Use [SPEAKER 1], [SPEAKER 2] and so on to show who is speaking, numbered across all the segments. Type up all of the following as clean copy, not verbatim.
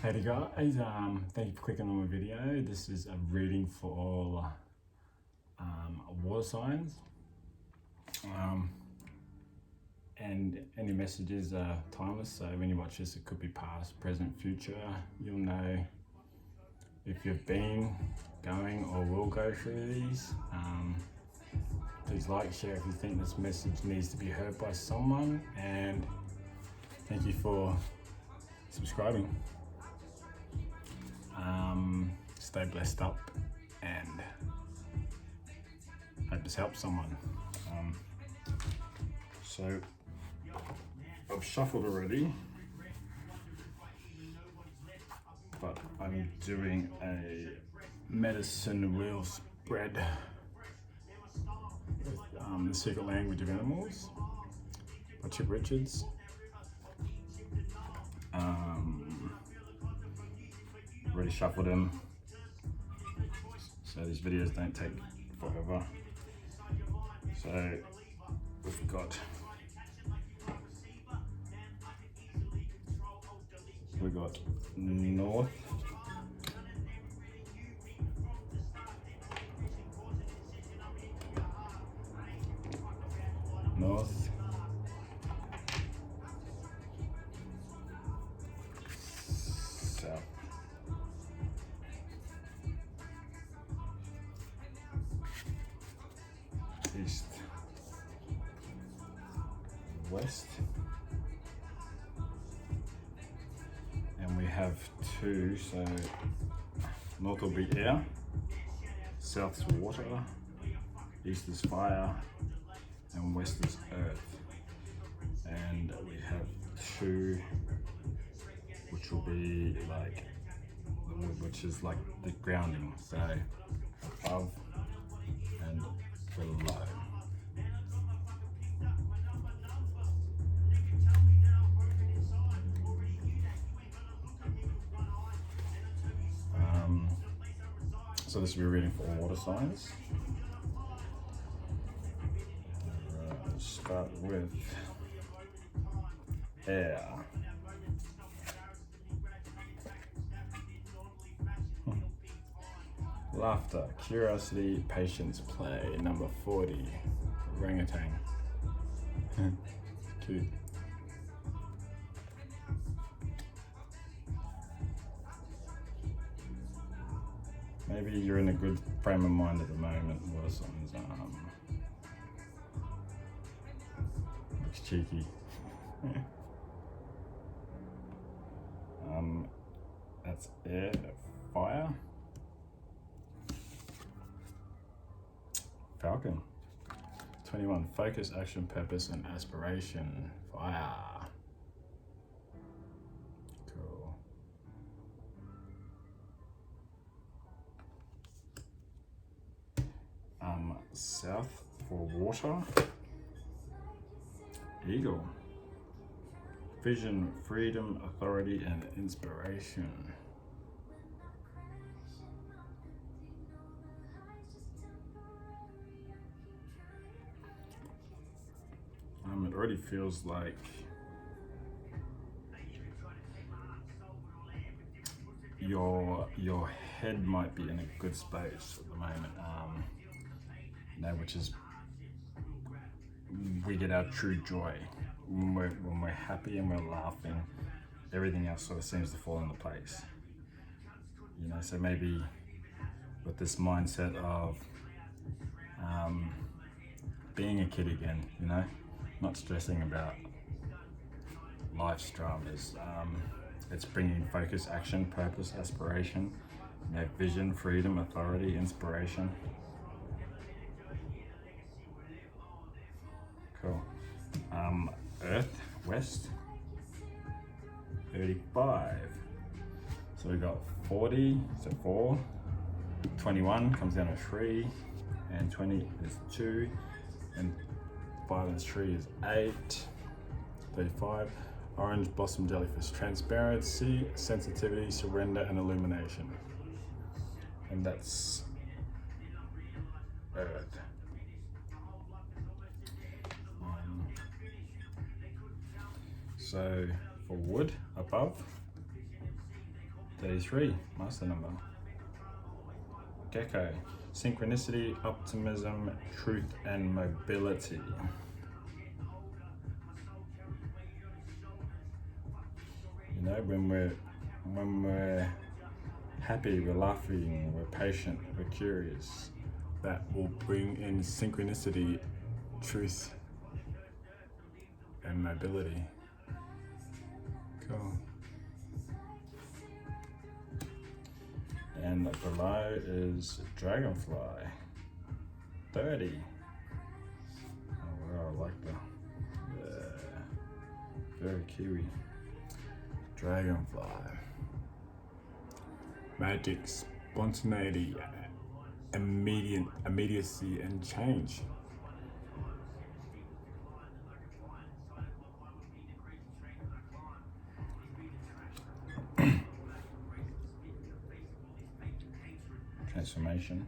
[SPEAKER 1] Hey guys, thank you for clicking on my video. This is a reading for all water signs. And any messages are timeless, so when you watch this, it could be past, present, future. You'll know if you've been, going, or will go through these. Please like, share if you think this message needs to be heard by someone, and thank you for subscribing. Stay blessed up, and hope this helps someone. So I've shuffled already, but I'm doing a medicine wheel spread with The Secret Language of Animals by Chip Richards. Already shuffled them, so these videos don't take forever. So we've got north, south, east, west, and we have two, so north will be air, south's water, east is fire, and west is earth. And we have two, which will be like the wood, which is like the grounding, so above and below. So this will be a reading for all water signs. Let's start with air. Laughter, curiosity, patience, play. Number 40, orangutan. Cute. Maybe you're in a good frame of mind at the moment. Water signs. Looks cheeky. That's air, fire. Falcon. 21, focus, action, purpose, and aspiration. Fire. Cool. South for water. Eagle. Vision, freedom, authority, and inspiration. It already feels like your head might be in a good space at the moment. Which is we get our true joy when we're happy and we're laughing. Everything else sort of seems to fall into place. So maybe with this mindset of being a kid again, not stressing about life's dramas. It's bringing focus, action, purpose, aspiration. You have vision, freedom, authority, inspiration. Cool. Earth, west, 35. So we got 40, so 4. 21 comes down to 3, and 20 is 2, and 5 and 3 is 8. 35. Orange, blossom, jellyfish, transparency, sensitivity, surrender, and illumination. And that's Earth. So for wood above, 33, master number. Gecko, synchronicity, optimism, truth, and mobility. You know, when we're happy, we're laughing, we're patient, we're curious. That will bring in synchronicity, truth, and mobility. Cool. And below is dragonfly. 30. Oh wow, I like that. Yeah. Very Kiwi. Dragonfly. Magic, spontaneity, immediacy, and change. Transformation.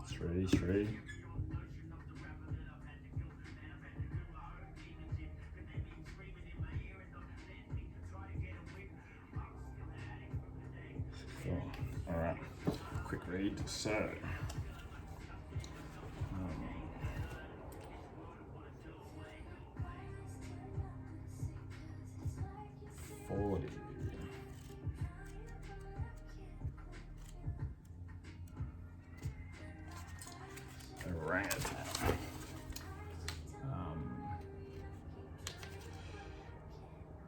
[SPEAKER 1] Three. Four. All right. Quick read. So. 40. Orangutan.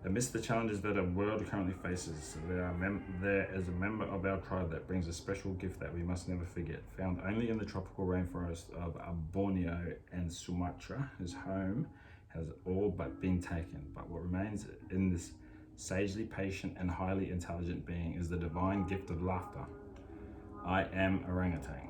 [SPEAKER 1] Amidst the challenges that our world currently faces, there is a member of our tribe that brings a special gift that we must never forget. Found only in the tropical rainforest of Borneo and Sumatra, his home has all but been taken. But what remains in this sagely patient and highly intelligent being is the divine gift of laughter. I am orangutan.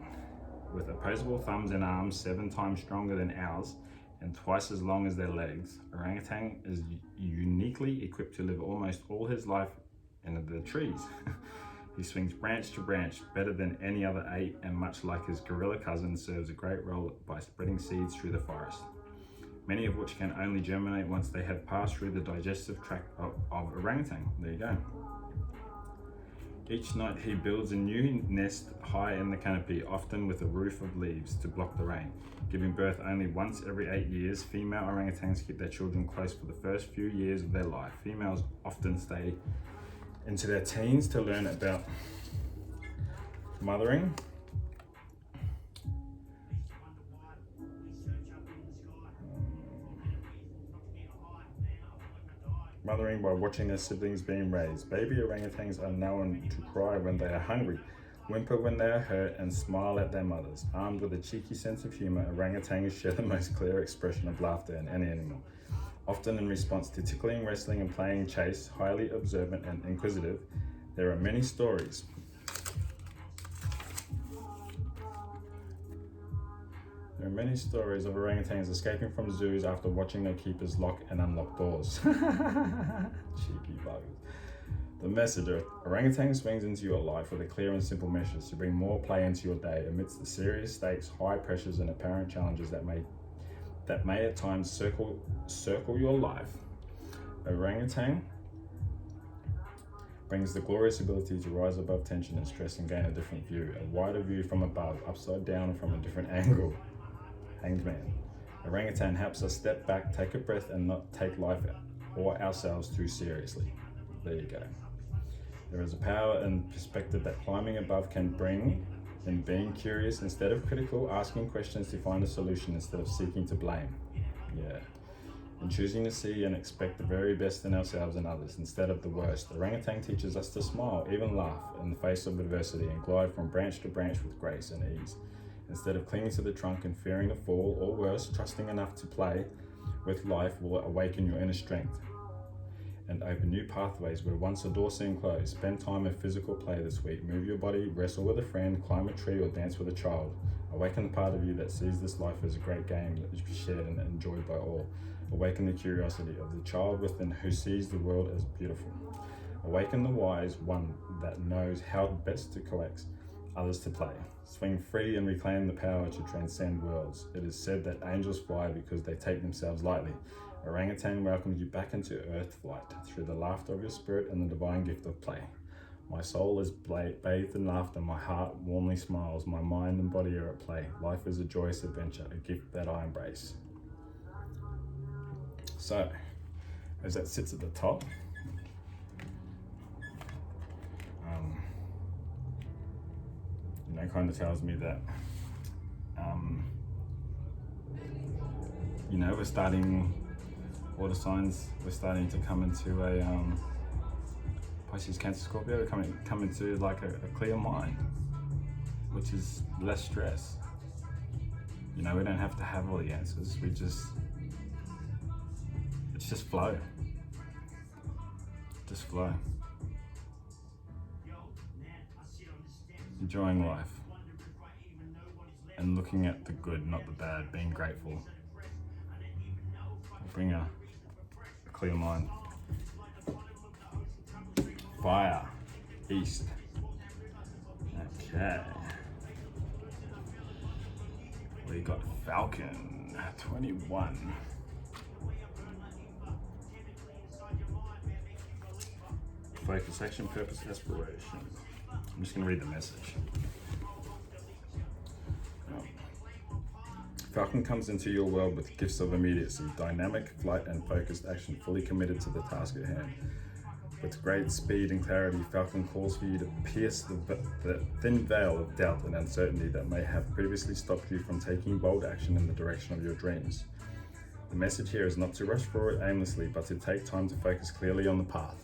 [SPEAKER 1] With opposable thumbs and arms 7 times stronger than ours and twice as long as their legs, orangutan is uniquely equipped to live almost all his life in the trees. He swings branch to branch better than any other ape, and much like his gorilla cousin, serves a great role by spreading seeds through the forest, many of which can only germinate once they have passed through the digestive tract of orangutan. There you go. Each night he builds a new nest high in the canopy, often with a roof of leaves to block the rain. Giving birth only once every 8 years, female orangutans keep their children close for the first few years of their life. Females often stay into their teens to learn about mothering, by watching their siblings being raised. Baby orangutans are known to cry when they are hungry, whimper when they are hurt, and smile at their mothers. Armed with a cheeky sense of humor, orangutans share the most clear expression of laughter in any animal. Often in response to tickling, wrestling, and playing chase, highly observant and inquisitive, there are many stories of orangutans escaping from zoos after watching their keepers lock and unlock doors. Cheeky buggers. The message: orangutan swings into your life with a clear and simple message to bring more play into your day amidst the serious stakes, high pressures, and apparent challenges that may at times circle your life. Orangutan brings the glorious ability to rise above tension and stress and gain a different view, a wider view from above, upside down, and from a different angle. Hanged man. Orangutan helps us step back, take a breath, and not take life or ourselves too seriously. There you go. There is a power and perspective that climbing above can bring in being curious instead of critical, asking questions to find a solution instead of seeking to blame. Yeah. And choosing to see and expect the very best in ourselves and others instead of the worst. Orangutan teaches us to smile, even laugh, in the face of adversity and glide from branch to branch with grace and ease. Instead of clinging to the trunk and fearing to fall, or worse, trusting enough to play with life will awaken your inner strength and open new pathways where once a door seemed closed. Spend time in physical play this week. Move your body, wrestle with a friend, climb a tree, or dance with a child. Awaken the part of you that sees this life as a great game that should be shared and enjoyed by all. Awaken the curiosity of the child within who sees the world as beautiful. Awaken the wise one that knows how best to coax others to play. Swing free and reclaim the power to transcend worlds. It is said that angels fly because they take themselves lightly. Orangutan welcomes you back into earth flight through the laughter of your spirit and the divine gift of play. My soul is bathed in laughter, my heart warmly smiles, my mind and body are at play. Life is a joyous adventure, a gift that I embrace. So, as that sits at the top, kind of tells me that, we're starting, water signs, we're starting to come into a Pisces, Cancer, Scorpio, we're come into like a clear mind, which is less stress. We don't have to have all the answers. It's just flow. Just flow. Enjoying life. And looking at the good, not the bad, being grateful. Bring a clear mind. Fire, east. Okay. We got Falcon, 21. Focus, action, purpose, aspiration. I'm just going to read the message. Falcon comes into your world with gifts of immediacy, dynamic, flight, and focused action, fully committed to the task at hand. With great speed and clarity, Falcon calls for you to pierce the thin veil of doubt and uncertainty that may have previously stopped you from taking bold action in the direction of your dreams. The message here is not to rush forward aimlessly, but to take time to focus clearly on the path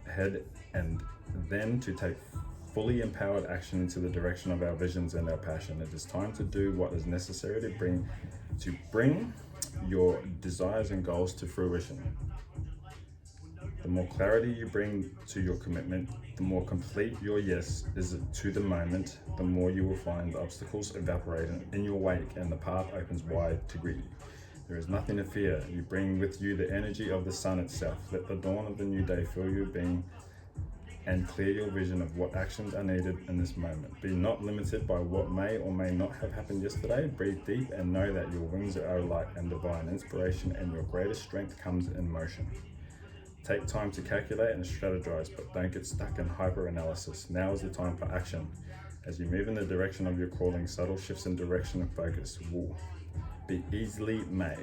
[SPEAKER 1] ahead, and then to take fully empowered action into the direction of our visions and our passion. It is time to do what is necessary to bring your desires and goals to fruition. The more clarity you bring to your commitment, the more complete your yes is to the moment, the more you will find the obstacles evaporate in your wake and the path opens wide to greet you. There is nothing to fear. You bring with you the energy of the sun itself. Let the dawn of the new day fill your being and clear your vision of what actions are needed in this moment. Be not limited by what may or may not have happened yesterday. Breathe deep and know that your wings are light and divine inspiration, and your greatest strength comes in motion. Take time to calculate and strategize, but don't get stuck in hyper-analysis. Now is the time for action. As you move in the direction of your calling, subtle shifts in direction and focus will be easily made.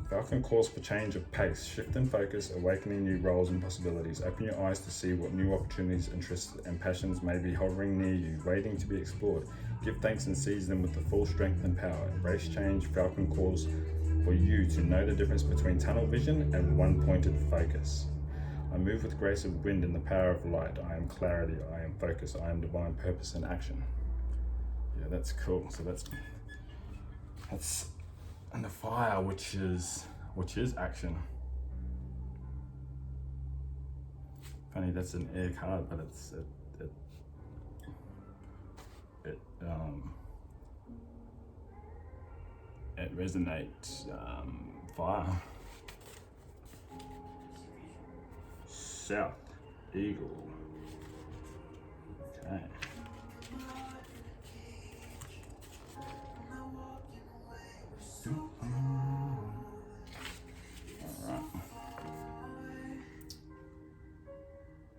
[SPEAKER 1] Falcon calls for change of pace, shift in focus, awakening new roles and possibilities. Open your eyes to see what new opportunities, interests, and passions may be hovering near you, waiting to be explored. Give thanks and seize them with the full strength and power. Embrace change. Falcon calls for you to know the difference between tunnel vision and one-pointed focus. I move with grace of wind in the power of light. I am clarity. I am focus. I am divine purpose and action. Yeah, that's cool. So that's and the fire, which is action. Funny, that's an air card, but it resonates. Fire. South, eagle. Okay.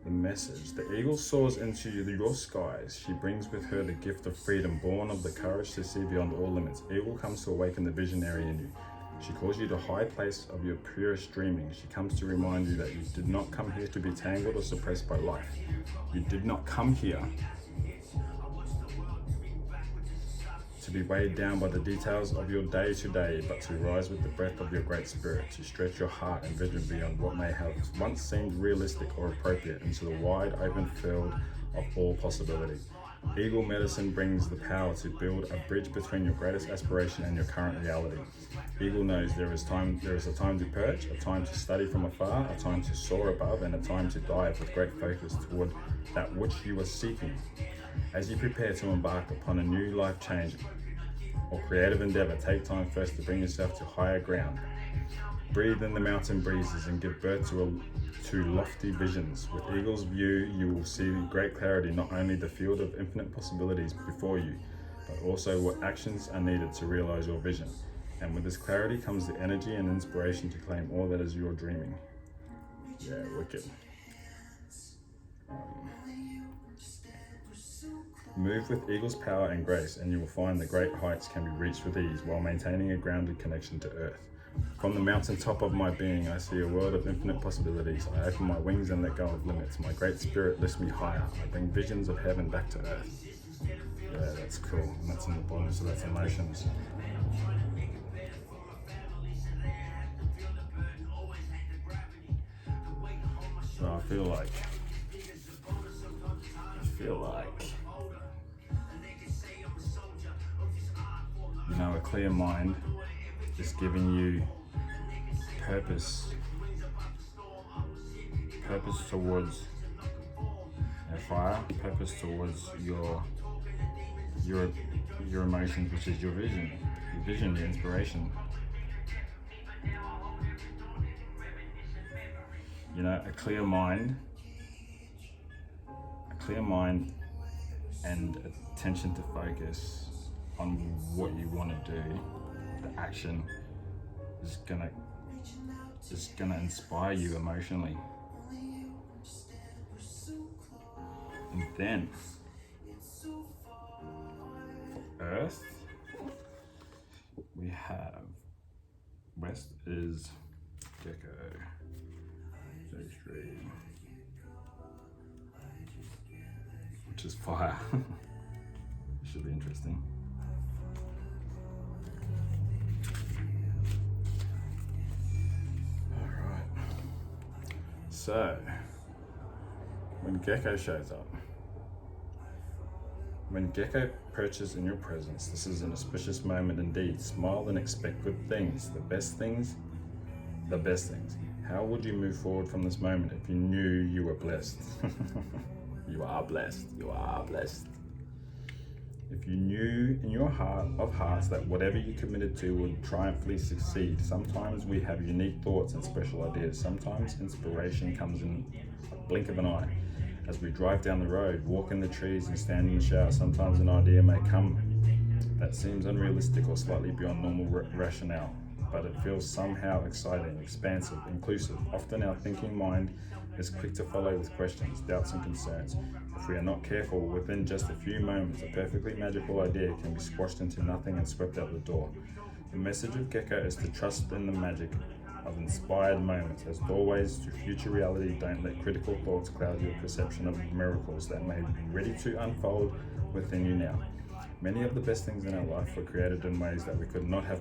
[SPEAKER 1] The message. The eagle soars into your skies. She brings with her the gift of freedom, born of the courage to see beyond all limits. Eagle comes to awaken the visionary in you. She calls you to a high place of your purest dreaming. She comes to remind you that you did not come here to be tangled or suppressed by life. You did not come here to be weighed down by the details of your day to day, but to rise with the breath of your great spirit, to stretch your heart and vision beyond what may have once seemed realistic or appropriate into the wide open field of all possibility. Eagle medicine brings the power to build a bridge between your greatest aspiration and your current reality. Eagle knows there is a time to perch, a time to study from afar, a time to soar above, and a time to dive with great focus toward that which you are seeking. As you prepare to embark upon a new life change or creative endeavor, take time first to bring yourself to higher ground. Breathe in the mountain breezes and give birth to lofty visions. With Eagle's view, you will see great clarity, not only the field of infinite possibilities before you, but also what actions are needed to realize your vision. And with this clarity comes the energy and inspiration to claim all that is your dreaming. Yeah, wicked. Move with eagle's power and grace, and you will find the great heights can be reached with ease while maintaining a grounded connection to earth. From the mountaintop of my being, I see a world of infinite possibilities. I open my wings and let go of limits. My great spirit lifts me higher. I bring visions of heaven back to earth. Yeah, that's cool. And that's in the bottom, so that's emotions. So I feel like you know, a clear mind is giving you purpose towards your fire, purpose towards your emotions, which is your vision, your inspiration. You know, a clear mind and attention to focus on what you want to do, the action is gonna inspire you emotionally. And then for Earth, we have West is Gecko, J3, which is fire. Should be interesting. Alright. So, when Gecko shows up, when Gecko perches in your presence, this is an auspicious moment indeed. Smile and expect good things, the best things. How would you move forward from this moment if you knew you were blessed? You are blessed. If you knew in your heart of hearts that whatever you committed to would triumphantly succeed. Sometimes we have unique thoughts and special ideas. Sometimes inspiration comes in a blink of an eye. As we drive down the road, walk in the trees and stand in the shower, sometimes an idea may come that seems unrealistic or slightly beyond normal rationale, but it feels somehow exciting, expansive, inclusive. Often our thinking mind is quick to follow with questions, doubts and concerns. If we are not careful, within just a few moments, a perfectly magical idea can be squashed into nothing and swept out the door. The message of Gecko is to trust in the magic of inspired moments as doorways to future reality. Don't let critical thoughts cloud your perception of miracles that may be ready to unfold within you now. Many of the best things in our life were created in ways that we could not have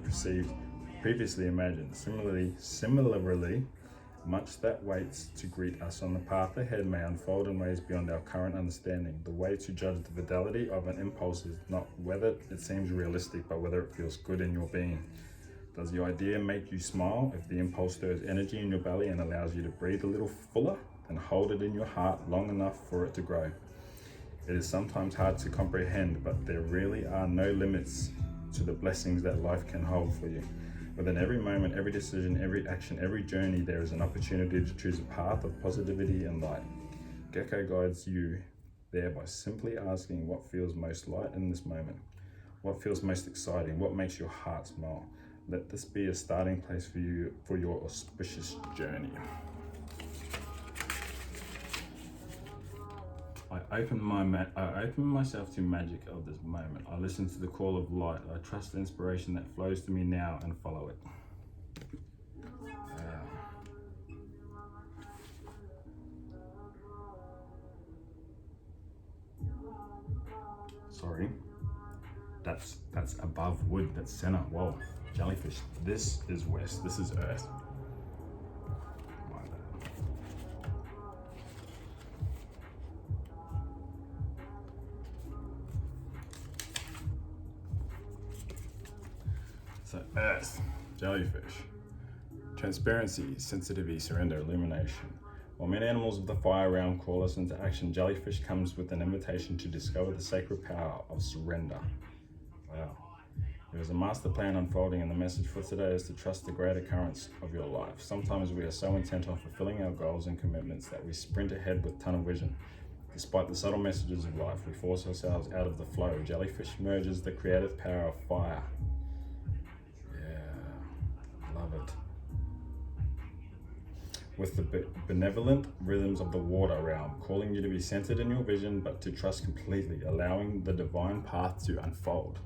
[SPEAKER 1] previously imagined. Similarly, much that waits to greet us on the path ahead may unfold in ways beyond our current understanding. The way to judge the fidelity of an impulse is not whether it seems realistic, but whether it feels good in your being. Does the idea make you smile? If the impulse stirs energy in your belly and allows you to breathe a little fuller, then hold it in your heart long enough for it to grow. It is sometimes hard to comprehend, but there really are no limits to the blessings that life can hold for you. Within every moment, every decision, every action, every journey, there is an opportunity to choose a path of positivity and light. Gecko guides you there by simply asking what feels most light in this moment. What feels most exciting? What makes your heart smile? Let this be a starting place for you for your auspicious journey. I open myself to magic of this moment. I listen to the call of light. I trust the inspiration that flows to me now and follow it. Sorry, that's above wood. That's center. Whoa, jellyfish. This is west. This is earth. So earth, jellyfish, transparency, sensitivity, surrender, illumination. While many animals of the fire realm call us into action, jellyfish comes with an invitation to discover the sacred power of surrender. Wow. There is a master plan unfolding, and the message for today is to trust the greater currents of your life. Sometimes we are so intent on fulfilling our goals and commitments that we sprint ahead with tunnel vision. Despite the subtle messages of life, we force ourselves out of the flow. Jellyfish merges the creative power of fire. Yeah, love it. With the benevolent rhythms of the water realm, calling you to be centered in your vision, but to trust completely, allowing the divine path to unfold.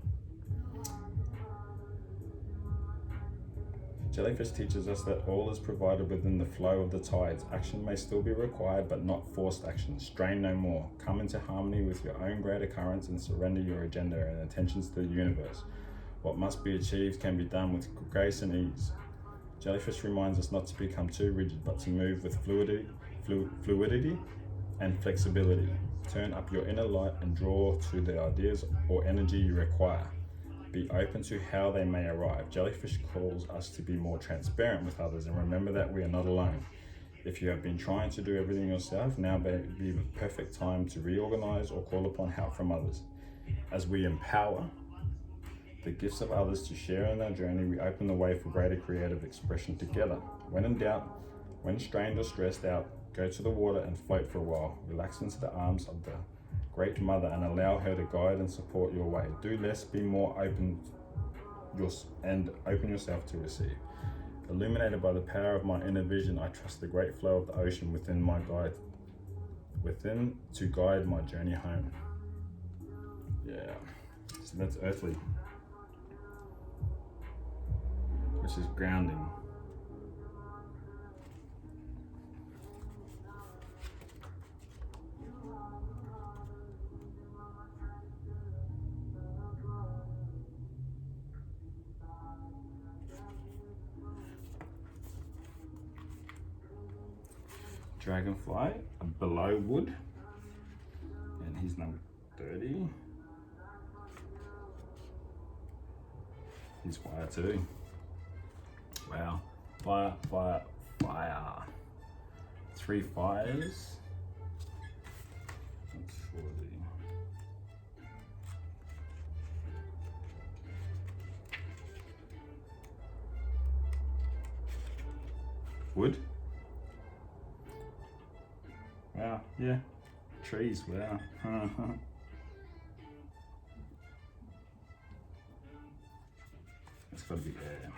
[SPEAKER 1] Jellyfish teaches us that all is provided within the flow of the tides. Action may still be required, but not forced action. Strain no more. Come into harmony with your own greater currents and surrender your agenda and intentions to the universe. What must be achieved can be done with grace and ease. Jellyfish reminds us not to become too rigid, but to move with fluidity and flexibility. Turn up your inner light and draw to the ideas or energy you require. Be open to how they may arrive. Jellyfish calls us to be more transparent with others, and remember that we are not alone. If you have been trying to do everything yourself, now may be the perfect time to reorganize or call upon help from others. As we empower the gifts of others to share in our journey, we open the way for greater creative expression together. When in doubt, when strained or stressed out, go to the water and float for a while. Relax into the arms of the Great Mother and allow her to guide and support your way. Do less, be more, open yourself to receive. Illuminated by the power of my inner vision, I trust the great flow of the ocean within to guide my journey home. Yeah, so that's earthly, which is grounding. Dragonfly, below wood, and he's number 30. He's fire too. Wow, fire, fire, fire. 3 fires. That's 40. Wood. Wow, yeah, trees, wow. It's gotta be air.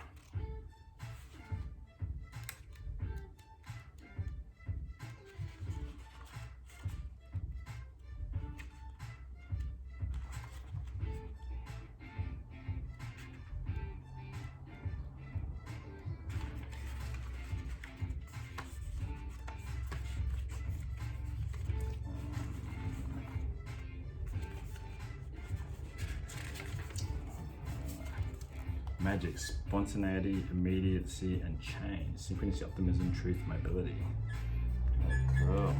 [SPEAKER 1] Magic, spontaneity, immediacy, and change. Synchronicity, optimism, truth, mobility. Cool.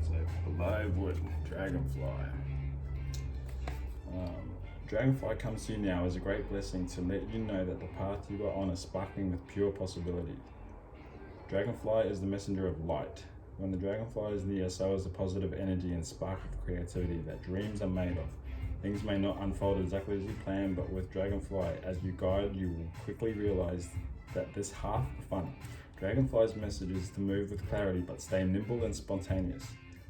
[SPEAKER 1] So below wood, dragonfly. Dragonfly comes to you now as a great blessing to let you know that the path you are on is sparkling with pure possibilities. Dragonfly is the messenger of light. When the dragonfly is near, so is the positive energy and spark of creativity that dreams are made of. Things may not unfold exactly as you plan, but with Dragonfly as you guide, you will quickly realize that this half the fun. Dragonfly's message is to move with clarity, but stay nimble and spontaneous.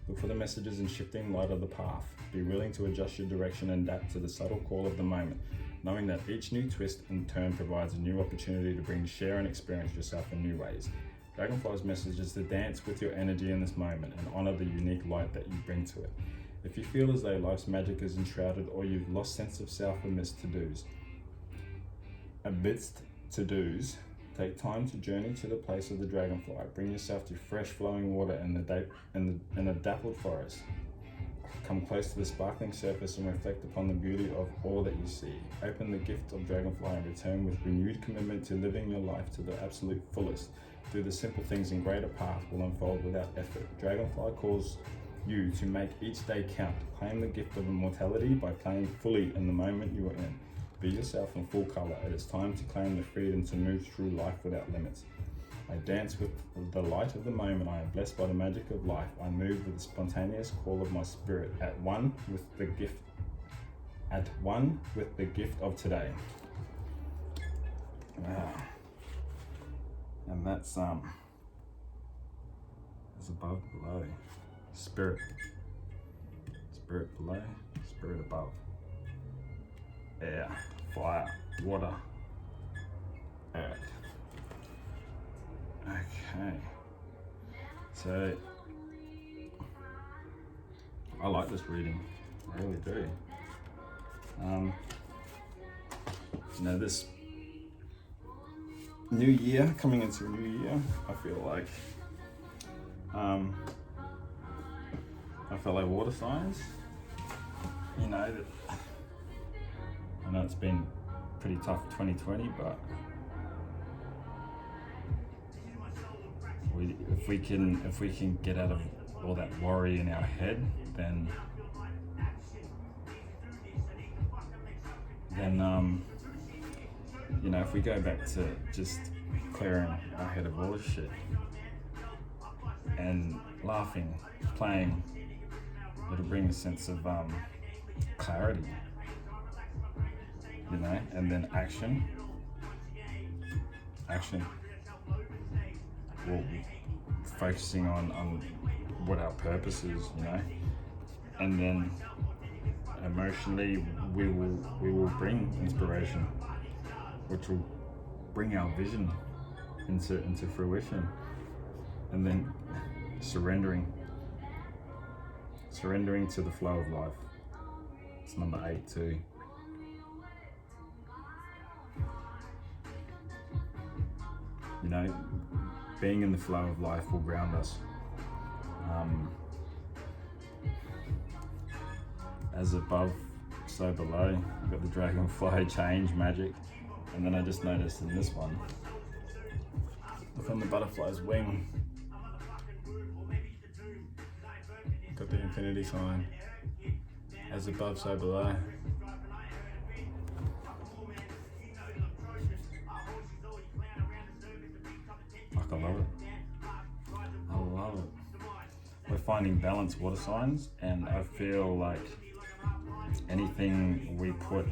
[SPEAKER 1] Look for the messages in shifting light of the path. Be willing to adjust your direction and adapt to the subtle call of the moment, knowing that each new twist and turn provides a new opportunity to share and experience yourself in new ways. Dragonfly's message is to dance with your energy in this moment and honor the unique light that you bring to it. If you feel as though life's magic is enshrouded or you've lost sense of self amidst to-dos, take time to journey to the place of the dragonfly. Bring yourself to fresh flowing water in a dappled forest. Come close to the sparkling surface and reflect upon the beauty of all that you see. Open the gift of dragonfly and return with renewed commitment to living your life to the absolute fullest. Do the simple things and greater path will unfold without effort. Dragonfly calls you to make each day count. Claim the gift of immortality by playing fully in the moment you are in. Be yourself in full color. It is time to claim the freedom to move through life without limits. I dance with the light of the moment. I am blessed by the magic of life. I move with the spontaneous call of my spirit, at one with the gift of today. Wow. And that's above below. Spirit. Spirit below, spirit above. Air, fire, water, earth. Okay. So, I like this reading. I really do. You know, this new year, coming into a new year, I feel like my fellow water signs, you know, I know it's been pretty tough 2020, but if we can get out of all that worry in our head, then you know, if we go back to just clearing our head of all this shit and laughing, playing, it'll bring a sense of clarity, you know, and then action. Well, focusing on what our purpose is, you know, and then emotionally we will bring inspiration, which will bring our vision into fruition, and then surrendering to the flow of life. It's number 8 too. You know, being in the flow of life will ground us. As above, so below. We've got the dragonfly change magic, and then I just noticed in this one, look on the butterfly's wing, got the infinity sign. As above, so below. Fuck, I love it. I love it. We're finding balanced water signs, and I feel like anything we put,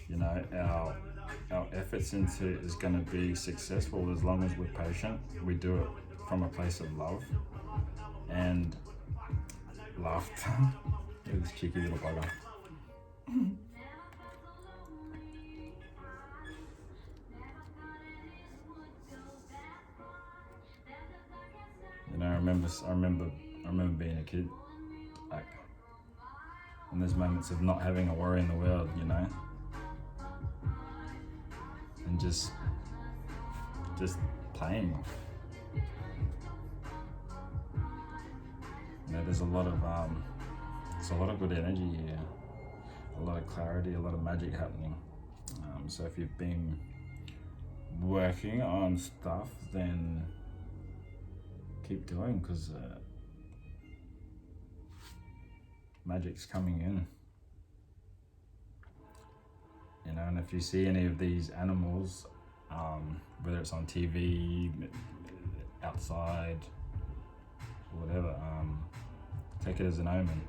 [SPEAKER 1] you know, our efforts into is going to be successful as long as we're patient. We do it from a place of love and laughter. Look at this cheeky little bugger. You know, I remember being a kid, like, and there's moments of not having a worry in the world, you know, and just playing. You know, there's a lot of good energy here, a lot of clarity, a lot of magic happening. So if you've been working on stuff, then keep going, because magic's coming in. You know, and if you see any of these animals, whether it's on TV, outside, whatever, take it as an omen.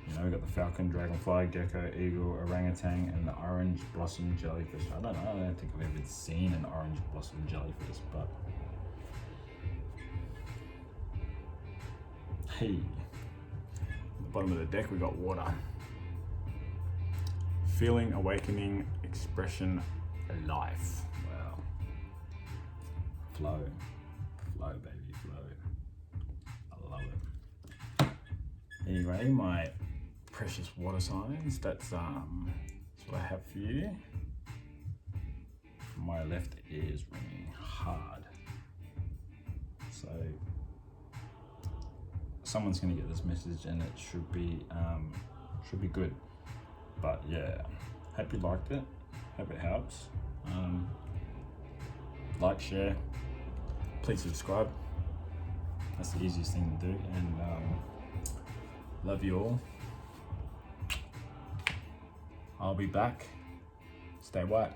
[SPEAKER 1] You know, we got the falcon, dragonfly, gecko, eagle, orangutan, and the orange blossom jellyfish. I don't think I've ever seen an orange blossom jellyfish, but hey, at the bottom of the deck we got water. Feeling, awakening, expression, life. Wow. Flow, baby, flow. I love it. Anyway, my precious water signs, that's what I have for you. My left ear is ringing hard, so someone's gonna get this message, and it should be good. But yeah, hope you liked it. Hope it helps. Like, share, please subscribe. That's the easiest thing to do. And love you all. I'll be back. Stay white.